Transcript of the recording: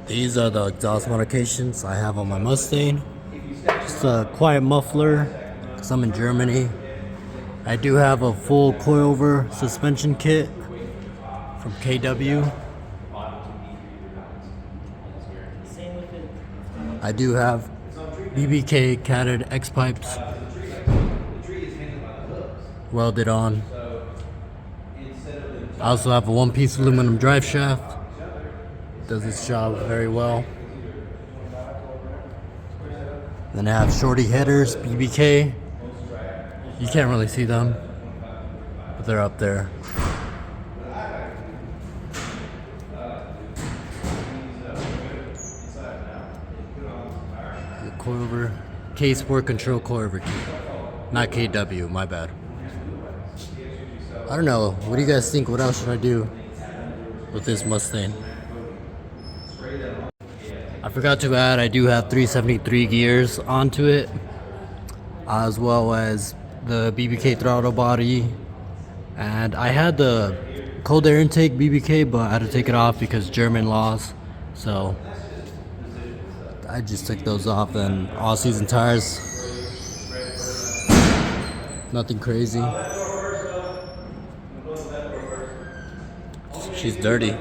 These are the exhaust modifications I have on my Mustang. Just a quiet muffler, because I'm in Germany. I do have a full coilover suspension kit from KW. I do have BBK catted X pipes welded on. I also have a one-piece aluminum drive shaft. Does its job very well. Then I have shorty headers, BBK. You can't really see them, but they're up there. The coilover, K Sport Control coilover key, not KW. My bad. I don't know. What do you guys think? What else should I do with this Mustang? I forgot to add, I do have 373 gears onto it, as well as the BBK throttle body. And I had the cold air intake BBK, but I had to take it off because German laws. So I just took those off, and all season tires. Nothing crazy. She's dirty.